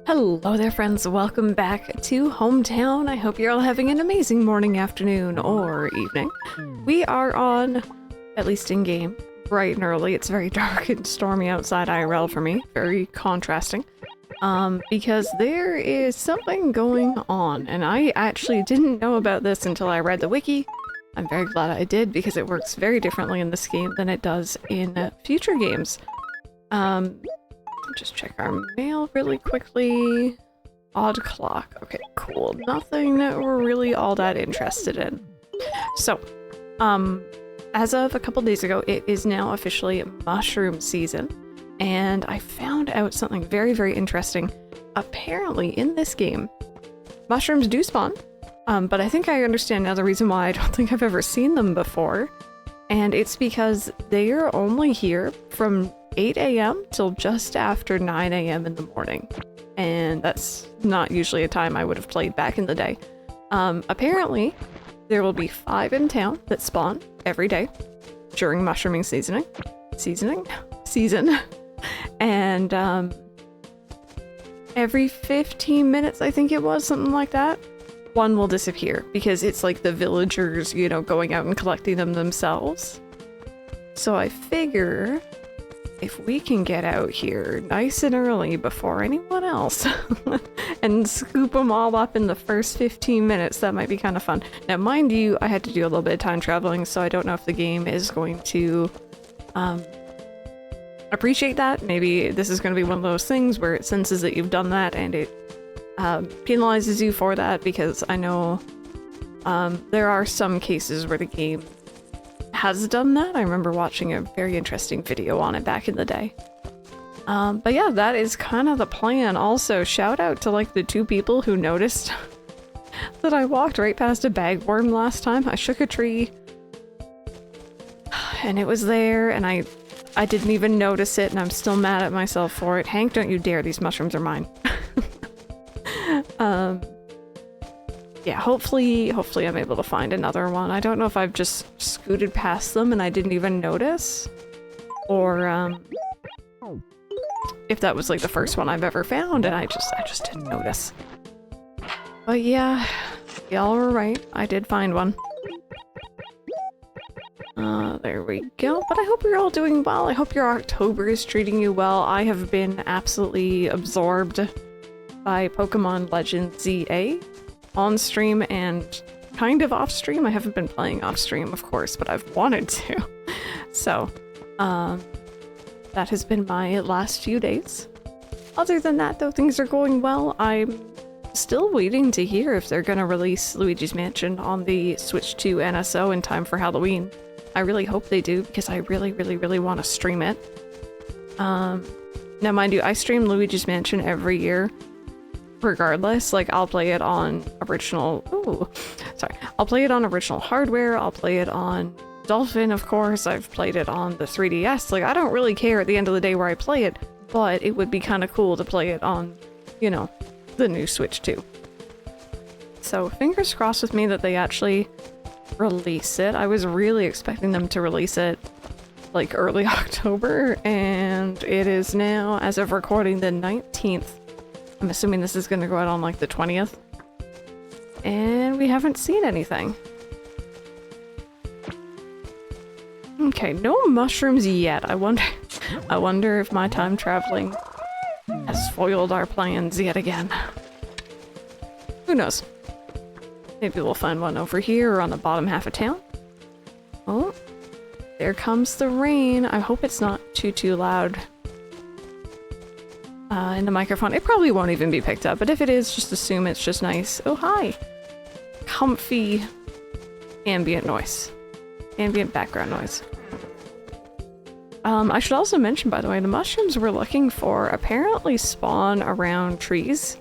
Hello there friends, welcome back to Hometown. I hope you're all having an amazing morning, afternoon, or evening. We are on, at least in game, bright and early. It's very dark and stormy outside IRL for me, very contrasting. Because there is something going on, and I actually didn't know about this until I read the wiki. I'm very glad I did because it works very differently in this game than it does in future games. Just check our mail really quickly. Odd clock. Okay, cool. Nothing that we're really all that interested in. So, as of a couple days ago, it is now officially mushroom season. And I found out something very, very interesting. Apparently, in this game, mushrooms do spawn. But I think I understand now the reason why I don't think I've ever seen them before. And it's because they are only here from 8 a.m. till just after 9 a.m. in the morning. And that's not usually a time I would have played back in the day. Apparently, there will be 5 in town that spawn every day during mushrooming season. And every 15 minutes, I think it was, something like that, one will disappear because it's like the villagers, you know, going out and collecting them themselves. So I figure if we can get out here nice and early before anyone else and scoop them all up in the first 15 minutes, that might be kind of fun. Now, mind you, I had to do a little bit of time traveling, so I don't know if the game is going to appreciate that. Maybe this is going to be one of those things where it senses that you've done that and it penalizes you for that, because I know there are some cases where the game has done that. I remember watching a very interesting video on it back in the day. But yeah, that is kind of the plan. Also, shout out to like the 2 people who noticed that I walked right past a bagworm last time. I shook a tree and it was there and I didn't even notice it, and I'm still mad at myself for it. Hank, don't you dare, these mushrooms are mine. Yeah, hopefully I'm able to find another one. I don't know if I've just scooted past them and I didn't even notice, or if that was like the first one I've ever found and I just didn't notice. But yeah, y'all were right. I did find one. There we go. But I hope you're all doing well. I hope your October is treating you well. I have been absolutely absorbed by Pokemon Legends ZA on stream and kind of off stream. I haven't been playing off stream, of course, but I've wanted to. So, that has been my last few days. Other than that, though, things are going well. I'm still waiting to hear if they're gonna release Luigi's Mansion on the Switch 2 NSO in time for Halloween. I really hope they do, because I really, really, really want to stream it. Now, mind you, I stream Luigi's Mansion every year, regardless. Like, I'll play it on original... Ooh, sorry. I'll play it on original hardware, I'll play it on Dolphin, of course, I've played it on the 3DS. Like, I don't really care at the end of the day where I play it, but it would be kind of cool to play it on, you know, the new Switch 2. So, fingers crossed with me that they actually release it. I was really expecting them to release it like early October, and it is now, as of recording, the 19th. I'm assuming this is going to go out on like the 20th. And we haven't seen anything. Okay, no mushrooms yet. I wonder if my time traveling has foiled our plans yet again. Who knows? Maybe we'll find one over here or on the bottom half of town. Oh, there comes the rain. I hope it's not too loud in the microphone. It probably won't even be picked up, but if it is, just assume it's just nice. Oh, hi. Comfy ambient noise. Ambient background noise. I should also mention, by the way, the mushrooms we're looking for apparently spawn around trees.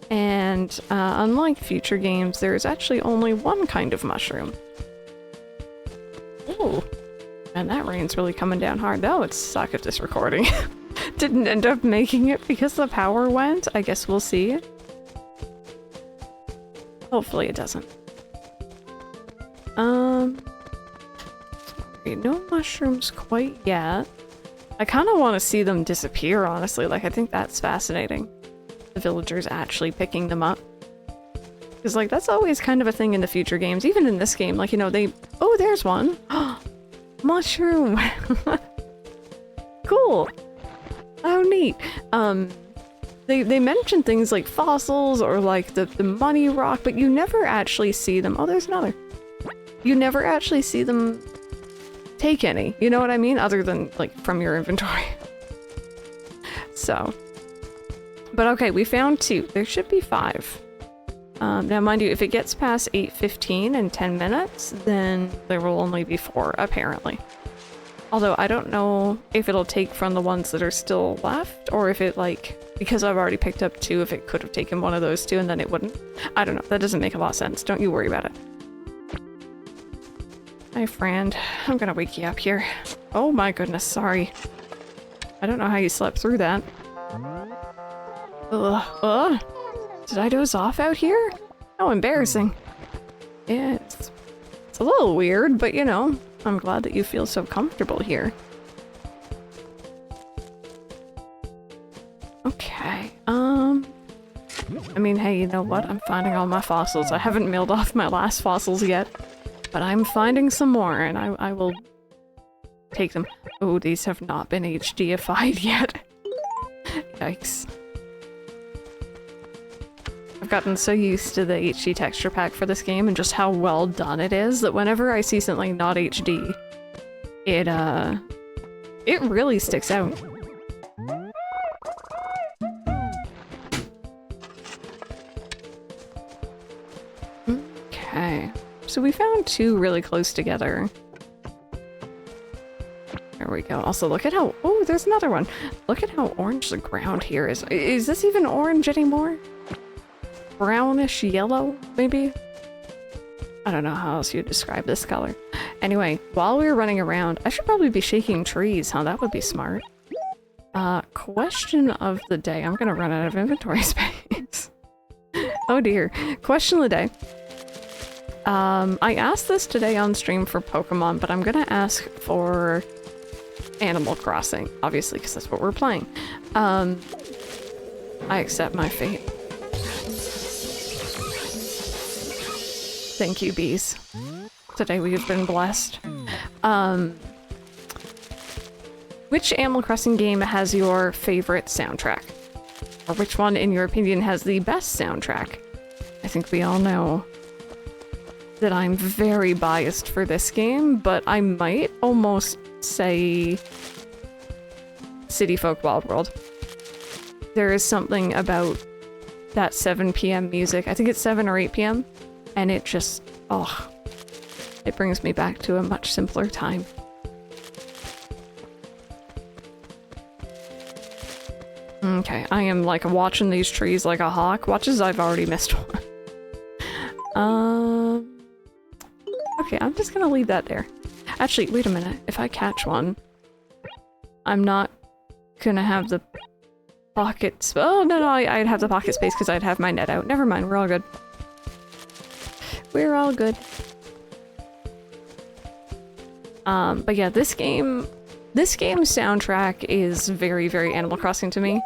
And unlike future games, there's actually only one kind of mushroom. Ooh. And that rain's really coming down hard. That would suck if this recording didn't end up making it because the power went. I guess we'll see. Hopefully it doesn't. No mushrooms quite yet. I kind of want to see them disappear, honestly. Like, I think that's fascinating. the villagers actually picking them up. Because, like, that's always kind of a thing in the future games. Even in this game, like, you know, they... Oh, there's one! Mushroom! Cool! How neat! They mention things like fossils or, like, the money rock, but you never actually see them. Oh, there's another. You never actually see them take any. You know what I mean? Other than, like, from your inventory. So. But okay, we found 2. There should be 5. Now, mind you, if it gets past 8:15 in 10 minutes, then there will only be 4, apparently. Although, I don't know if it'll take from the ones that are still left, or if it, like, because I've already picked up 2, if it could have taken one of those 2 and then it wouldn't. I don't know. That doesn't make a lot of sense. Don't you worry about it. Hi, friend. I'm gonna wake you up here. Oh my goodness, sorry. I don't know how you slept through that. Ugh. Did I doze off out here? How embarrassing. Yeah, it's a little weird, but you know, I'm glad that you feel so comfortable here. Okay, I mean, hey, you know what? I'm finding all my fossils. I haven't milled off my last fossils yet, but I'm finding some more, and I will take them. Oh, these have not been HDified yet. Yikes. I've gotten so used to the HD texture pack for this game and just how well done it is that whenever I see something not HD, it really sticks out. Okay, so we found 2 really close together. There we go. Also, look at how... Oh, there's another one. Look at how orange the ground here is. Is this even orange anymore? Brownish yellow, maybe? I don't know how else you'd describe this color. Anyway, while we were running around, I should probably be shaking trees, huh? That would be smart. Question of the day. I'm gonna run out of inventory space. Oh dear. Question of the day. I asked this today on stream for Pokemon, but I'm gonna ask for Animal Crossing, obviously, because that's what we're playing. I accept my fate. Thank you, bees. Today we have been blessed. Which Animal Crossing game has your favorite soundtrack? Or which one, in your opinion, has the best soundtrack? I think we all know that I'm very biased for this game, but I might almost say City Folk Wild World. There is something about that 7 p.m. music. I think it's 7 or 8 p.m. And it just, oh, it brings me back to a much simpler time. Okay, I am like watching these trees like a hawk. Watch as I've already missed one. Okay, I'm just gonna leave that there. Actually, wait a minute. If I catch one, I'm not gonna have the pockets. Oh, no, I'd have the pocket space because I'd have my net out. Never mind, we're all good. We're all good. But yeah, this game's soundtrack is very, very Animal Crossing to me.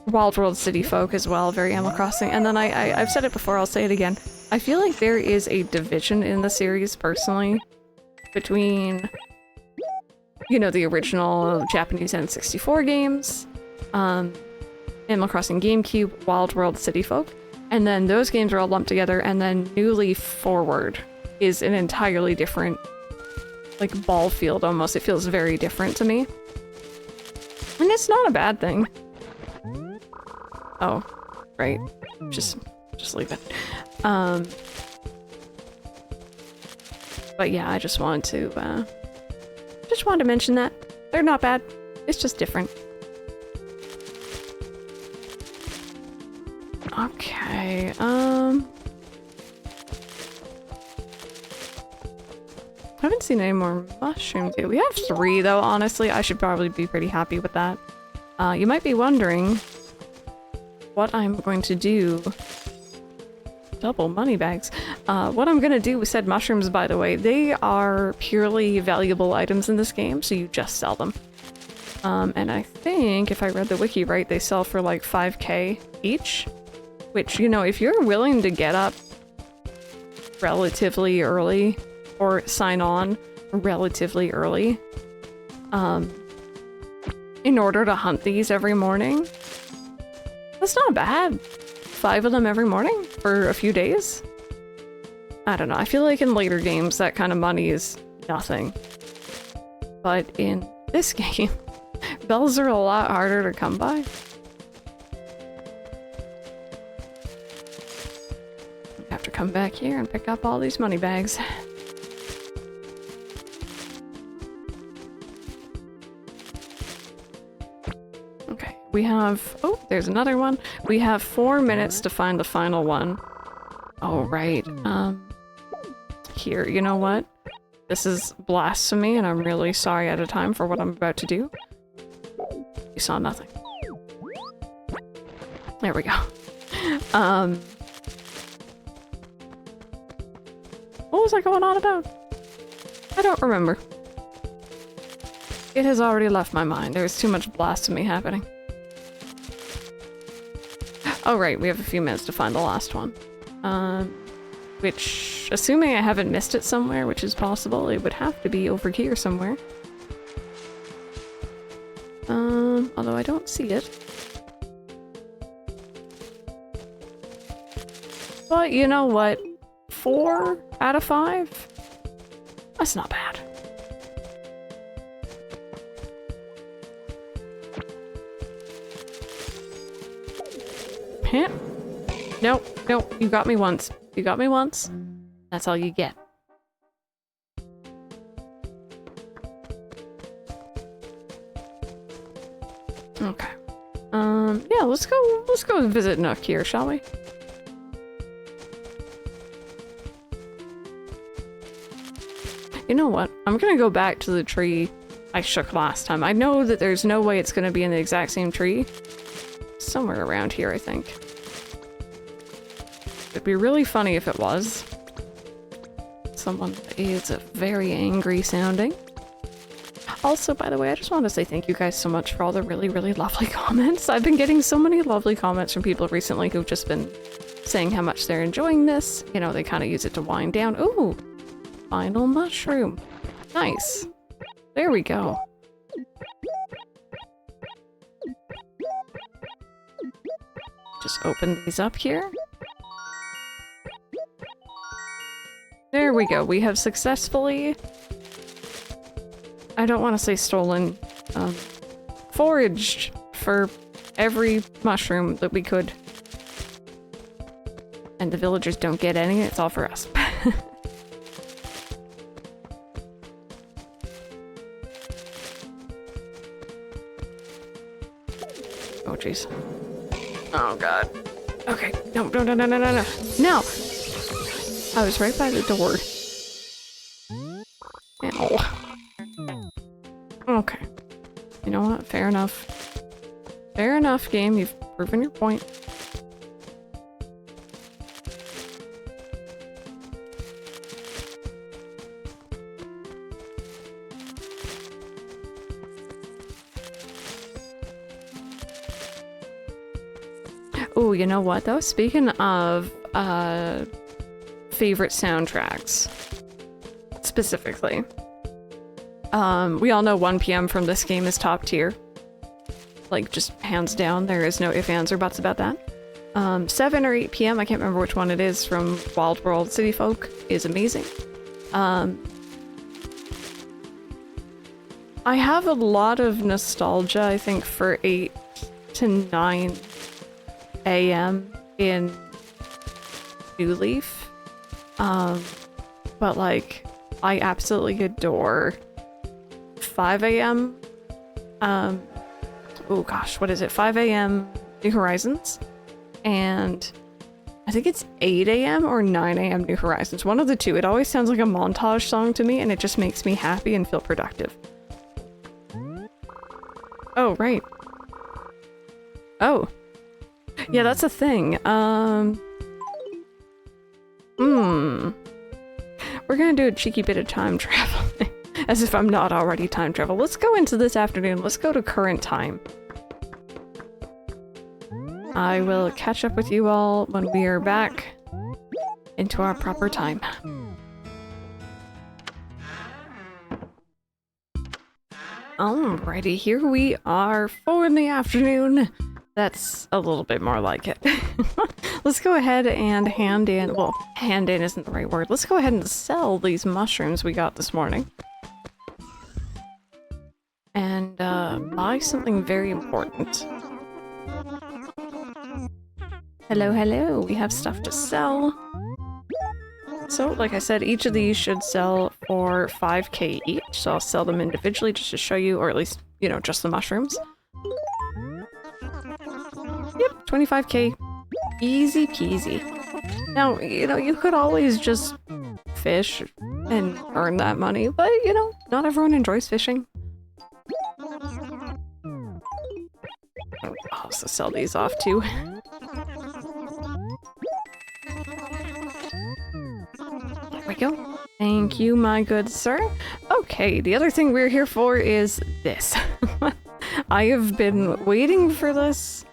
Wild World City Folk as well, very Animal Crossing. And then I've said it before, I'll say it again. I feel like there is a division in the series, personally, between, you know, the original Japanese N64 games, Animal Crossing GameCube, Wild World City Folk. And then those games are all lumped together, and then New Leaf Forward is an entirely different, like, ball field almost. It feels very different to me. And it's not a bad thing. Oh, right. Just leave it. But yeah, I just wanted to mention that. They're not bad. It's just different. Okay, I haven't seen any more mushrooms yet. We have 3 though, honestly. I should probably be pretty happy with that. You might be wondering what I'm going to do. Double money bags. What I'm gonna do with said mushrooms, by the way, they are purely valuable items in this game, so you just sell them. And I think if I read the wiki right, they sell for like 5K each, which, you know, if you're willing to get up relatively early or sign on relatively early, in order to hunt these every morning, that's not bad. 5 of them every morning for a few days. I don't know, I feel like in later games that kind of money is nothing. But in this game, bells are a lot harder to come by. I have to come back here and pick up all these money bags. Okay, we have... oh, there's another one. We have 4 minutes to find the final one. Oh, right. Here, you know what? This is blasphemy, and I'm really sorry at a time for what I'm about to do. You saw nothing. There we go. What was I going on about? I don't remember. It has already left my mind. There's too much blasphemy happening. Oh right, we have a few minutes to find the last one. Which, assuming I haven't missed it somewhere, which is possible, it would have to be over here somewhere. Although I don't see it. But you know what? 4 out of 5? That's not bad. Heh. Nope, nope, you got me once. You got me once. That's all you get. Okay. Yeah, let's go visit Nook here, shall we? You know what? I'm gonna go back to the tree I shook last time. I know that there's no way it's gonna be in the exact same tree. Somewhere around here, I think. It'd be really funny if it was. Someone is very angry sounding. Also, by the way, I just want to say thank you guys so much for all the really, really lovely comments. I've been getting so many lovely comments from people recently who've just been saying how much they're enjoying this. You know, they kind of use it to wind down. Ooh! Final mushroom. Nice. There we go. Just open these up here. There we go. We have successfully... I don't want to say stolen, foraged for every mushroom that we could. And the villagers don't get any, it's all for us. Oh jeez. Oh god. Okay, no. No! I was right by the door. Ow. Okay. You know what? Fair enough. Fair enough, game. You've proven your point. Oh, you know what though? Speaking of favorite soundtracks, specifically. We all know 1 PM from this game is top tier. Like, just hands down, there is no ifs, ands, or buts about that. 7 or 8 PM, I can't remember which one it is, from Wild World City Folk is amazing. I have a lot of nostalgia, I think, for 8 to 9 AM in New Leaf. But like, I absolutely adore 5 AM. Oh gosh, what is it? 5 AM New Horizons. And I think it's 8 AM or 9 AM New Horizons. One of the two. It always sounds like a montage song to me, and it just makes me happy and feel productive. Oh, right. Oh. Yeah, that's a thing. We're gonna do a cheeky bit of time traveling. As if I'm not already time travel. Let's go into this afternoon. Let's go to current time. I will catch up with you all when we are back into our proper time. Alrighty, here we are, 4 in the afternoon. That's a little bit more like it. Let's go ahead and hand in, well, hand in isn't the right word. Let's go ahead and sell these mushrooms we got this morning. And buy something very important. Hello, hello, we have stuff to sell. So, like I said, each of these should sell for 5k each, so I'll sell them individually just to show you, or at least, you know, just the mushrooms. Yep, 25k. Easy peasy. Now, you know, you could always just fish and earn that money, but, you know, not everyone enjoys fishing. I'll also sell these off too. There we go. Thank you, my good sir. Okay, the other thing we're here for is this. I have been waiting for this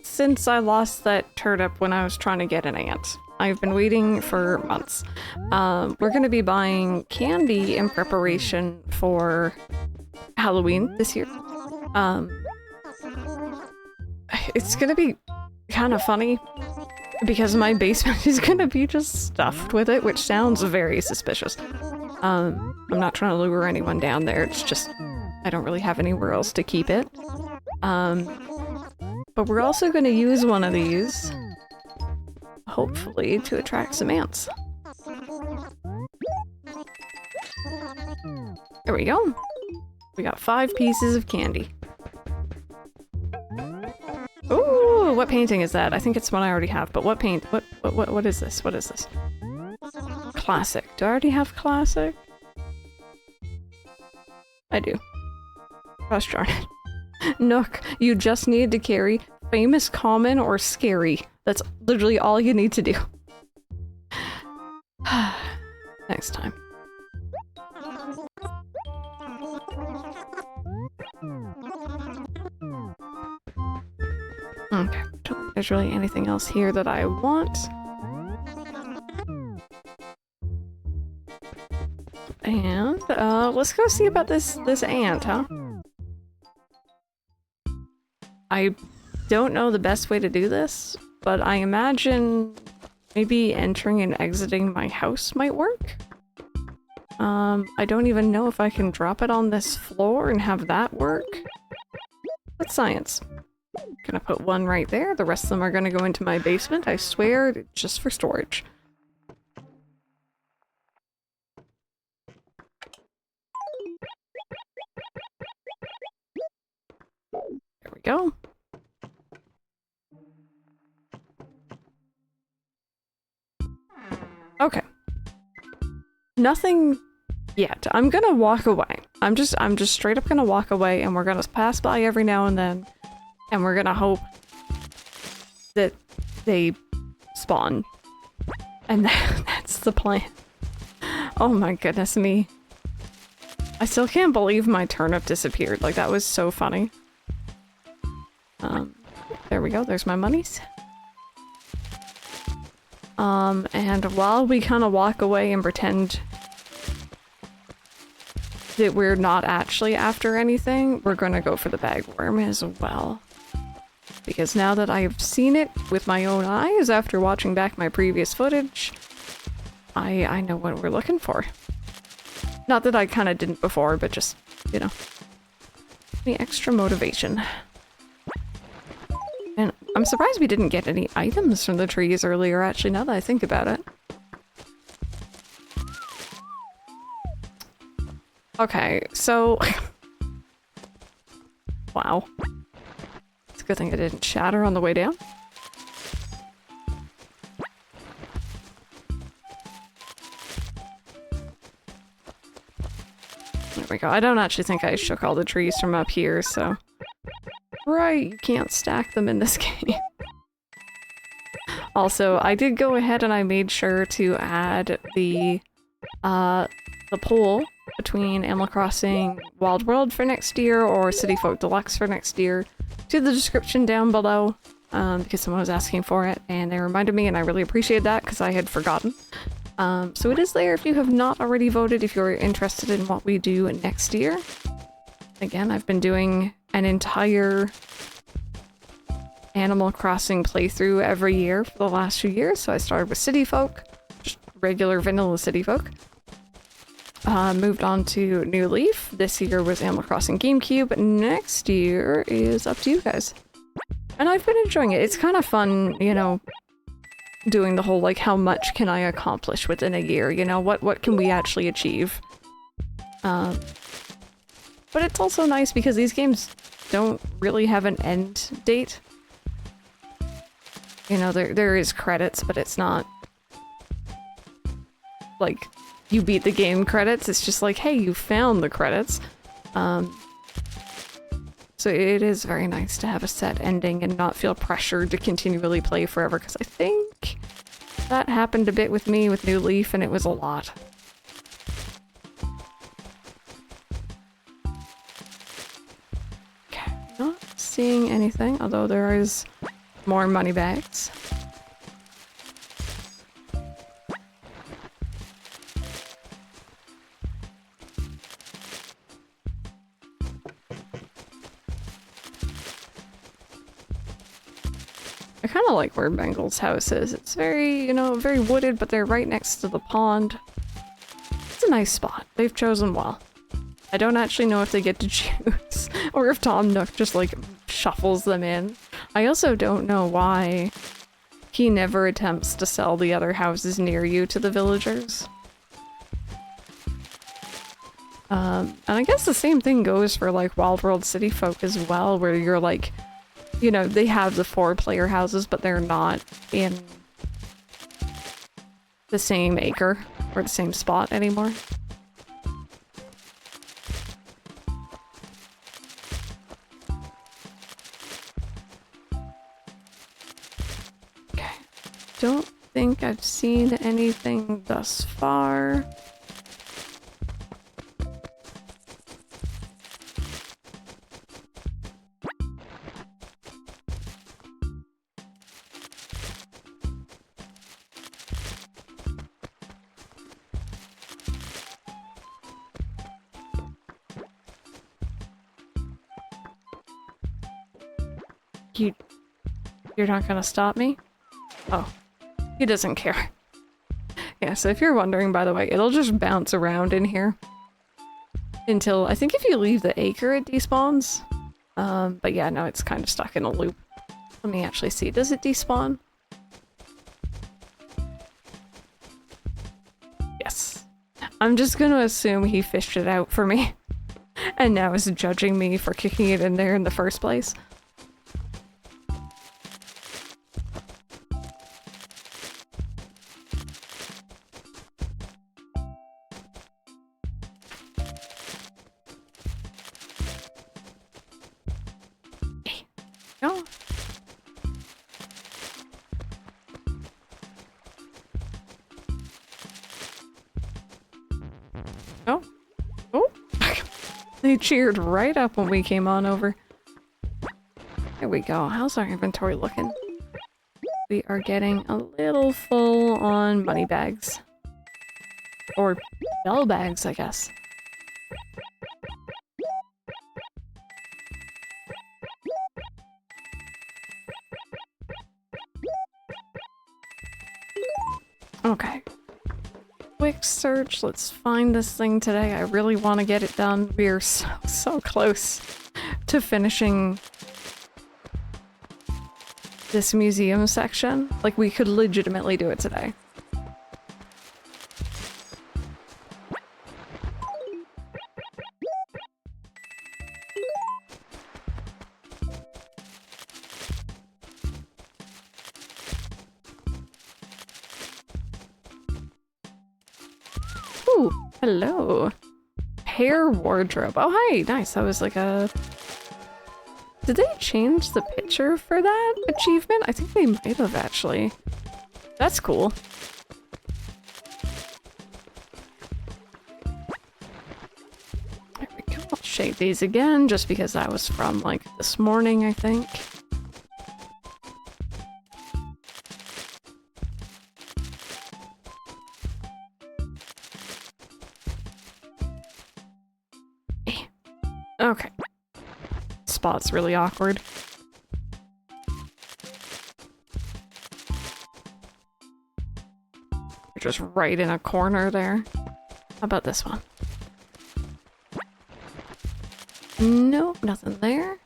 since I lost that turnip when I was trying to get an ant. I've been waiting for months. We're gonna be buying candy in preparation for Halloween this year. It's gonna be kind of funny because my basement is gonna be just stuffed with it, which sounds very suspicious. I'm not trying to lure anyone down there, it's just I don't really have anywhere else to keep it. But we're also gonna use one of these, hopefully, to attract some ants. There we go. We got 5 pieces of candy. Ooh, what painting is that? I think it's one I already have, but what paint? What is this? What is this? Classic. Do I already have classic? I do. Gosh darn it. Nook, you just need to carry famous, common, or scary. That's literally all you need to do. Next time. Okay, don't think there's really anything else here that I want. And, let's go see about this ant, huh? I don't know the best way to do this, but I imagine maybe entering and exiting my house might work. I don't even know if I can drop it on this floor and have that work. That's science. Gonna put one right there, the rest of them are gonna go into my basement, I swear, just for storage. There we go. Okay. Nothing yet. I'm gonna walk away. I'm just straight up gonna walk away and we're gonna pass by every now and then and we're gonna hope that they spawn. And that's the plan. Oh my goodness me. I still can't believe my turnip disappeared. Like, that was so funny. There we go. There's my monies. And while we kind of walk away and pretend that we're not actually after anything, we're gonna go for the bagworm as well. Because now that I've seen it with my own eyes after watching back my previous footage, I know what we're looking for. Not that I kind of didn't before, but just, you know, the extra motivation. And I'm surprised we didn't get any items from the trees earlier, actually, now that I think about it. Okay, so... Wow. It's a good thing I didn't shatter on the way down. There we go. I don't actually think I shook all the trees from up here, so... Right, you can't stack them in this game. Also, I did go ahead and I made sure to add the pole between Animal Crossing Wild World for next year or City Folk Deluxe for next year to the description down below, because someone was asking for it and they reminded me, and I really appreciate that because I had forgotten. So it is there if you have not already voted, if you're interested in what we do next year. Again, I've been doing an entire Animal Crossing playthrough every year for the last few years. So I started with City Folk, just regular vanilla City Folk. Moved on to New Leaf. This year was Animal Crossing GameCube. Next year is up to you guys. And I've been enjoying it. It's kind of fun, you know, doing the whole, like, how much can I accomplish within a year? You know, what can we actually achieve? But it's also nice because these games don't really have an end date. You know, there is credits, but it's not like you beat the game credits. It's just like, hey, you found the credits. So it is very nice to have a set ending and not feel pressured to continually play forever, because I think that happened a bit with me with New Leaf, and it was a lot. Okay, not seeing anything, although there is more money bags. I kind of like where Bengal's house is. It's very, you know, very wooded, but they're right next to the pond. It's a nice spot. They've chosen well. I don't actually know if they get to choose, or if Tom Nook just, like, shuffles them in. I also don't know why he never attempts to sell the other houses near you to the villagers. And I guess the same thing goes for, like, Wild World City Folk as well, where you're, like, you know, they have the 4-player houses, but they're not in the same acre or the same spot anymore. Okay. Don't think I've seen anything thus far. You're not gonna stop me? Oh, he doesn't care. Yeah, so if you're wondering, by the way, it'll just bounce around in here until, I think if you leave the acre, it despawns. But yeah, no, it's kind of stuck in a loop. Let me actually see. Does it despawn? Yes. I'm just gonna assume he fished it out for me and now is judging me for kicking it in there in the first place. No. Oh. Oh. They cheered right up when we came on over. There we go. How's our inventory looking? We are getting a little full on money bags. Or bell bags, I guess. Okay. Quick search. Let's find this thing today. I really want to get it done. We are so close to finishing this museum section. Like, we could legitimately do it today. Ooh, hello. Hair wardrobe. Oh, hi. Nice. That was like a... Did they change the picture for that achievement? I think they might have, actually. That's cool. shake these again, just because that was from, like, this morning, I think. Okay. Spot's really awkward. You're just right in a corner there. How about this one? Nope, nothing there.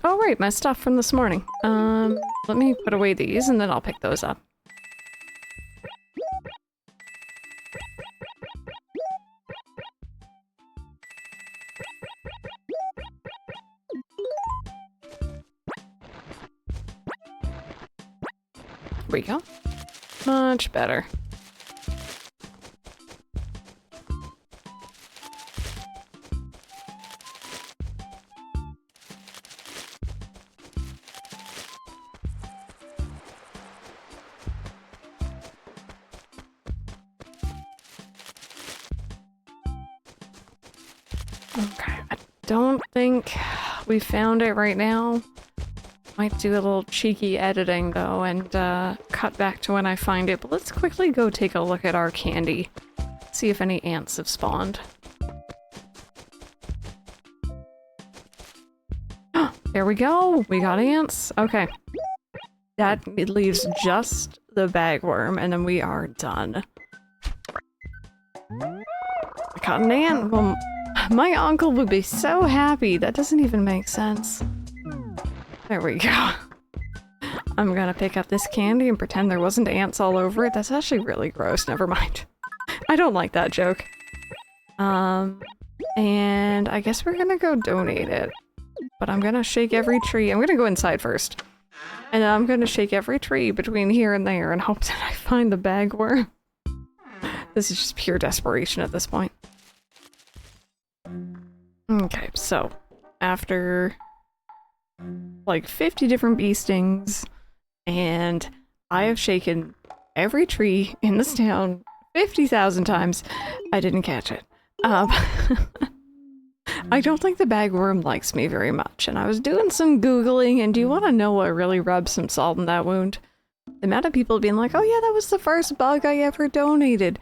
Oh right, my stuff from this morning. Let me put away these and then I'll pick those up. There we go. Much better. Okay, I don't think we found it right now. Might do a little cheeky editing though and cut back to when I find it, but let's quickly go take a look at our candy. See if any ants have spawned. There we go! We got ants! Okay. That leaves just the bagworm and then we are done. I caught an ant! Well, my uncle would be so happy! That doesn't even make sense. There we go. I'm gonna pick up this candy and pretend there wasn't ants all over it. That's actually really gross. Never mind. I don't like that joke. And I guess we're gonna go donate it. But I'm gonna shake every tree. I'm gonna go inside first. And I'm gonna shake every tree between here and there and hope that I find the bagworm. This is just pure desperation at this point. Okay, so after like 50 different bee stings, and I have shaken every tree in this town 50,000 times. I didn't catch it. I don't think the bagworm likes me very much, and I was doing some Googling, and do you want to know what really rubs some salt in that wound? The amount of people being like, oh yeah, that was the first bug I ever donated.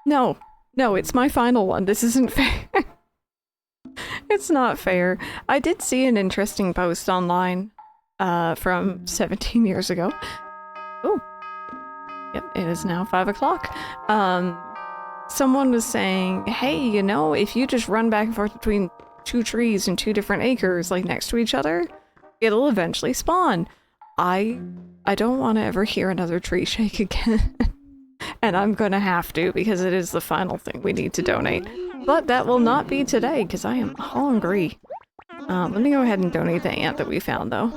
No, it's my final one. This isn't fair. It's not fair. I did see an interesting post online from 17 years ago. Oh. Yep, it is now 5 o'clock. Someone was saying, hey, you know, if you just run back and forth between two trees in 2 different acres, like next to each other, it'll eventually spawn. I don't want to ever hear another tree shake again. And I'm gonna have to, because it is the final thing we need to donate. But that will not be today, because I am hungry. Let me go ahead and donate the ant that we found, though.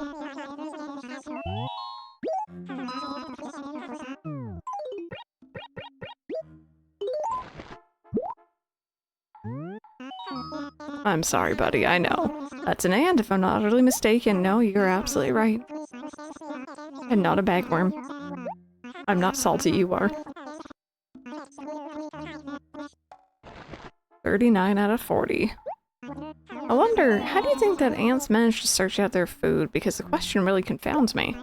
I'm sorry, buddy, I know. That's an ant, if I'm not utterly mistaken. No, you're absolutely right. And not a bagworm. I'm not salty, you are. 39 out of 40. I wonder, how do you think that ants manage to search out their food? Because the question really confounds me.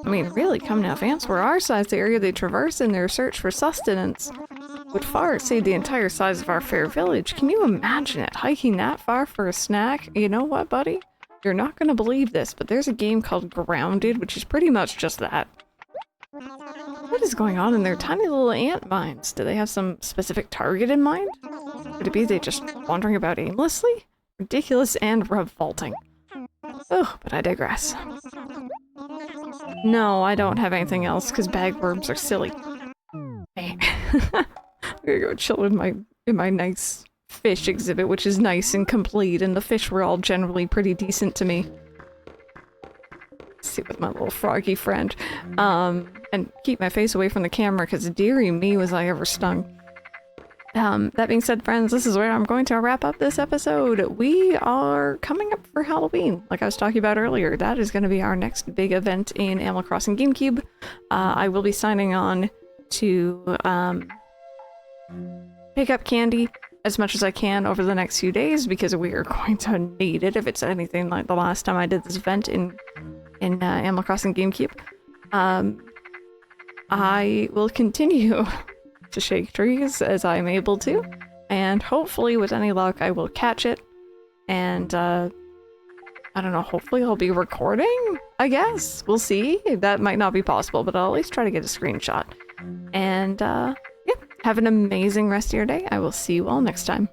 I mean, really, come now, if ants were our size, the area they traverse in their search for sustenance would far exceed the entire size of our fair village. Can you imagine it, hiking that far for a snack? You know what, buddy? You're not gonna believe this, but there's a game called Grounded, which is pretty much just that. What is going on in their tiny little ant minds? Do they have some specific target in mind? Could it be they just wandering about aimlessly? Ridiculous and revolting. Oh, but I digress. No, I don't have anything else, because bagworms are silly. Hey. I'm gonna go chill in my nice fish exhibit, which is nice and complete, and the fish were all generally pretty decent to me. Sit with my little froggy friend. And keep my face away from the camera, because dearie me was I ever stung. That being said, friends, this is where I'm going to wrap up this episode. We are coming up for Halloween, like I was talking about earlier. That is going to be our next big event in Animal Crossing GameCube. I will be signing on to pick up candy as much as I can over the next few days because we are going to need it if it's anything like the last time I did this event in Animal Crossing GameCube. I will continue to shake trees as I'm able to, and hopefully with any luck I will catch it, and I don't know, hopefully I'll be recording, I guess. We'll see. That might not be possible, but I'll at least try to get a screenshot. And yeah, have an amazing rest of your day. I will see you all next time.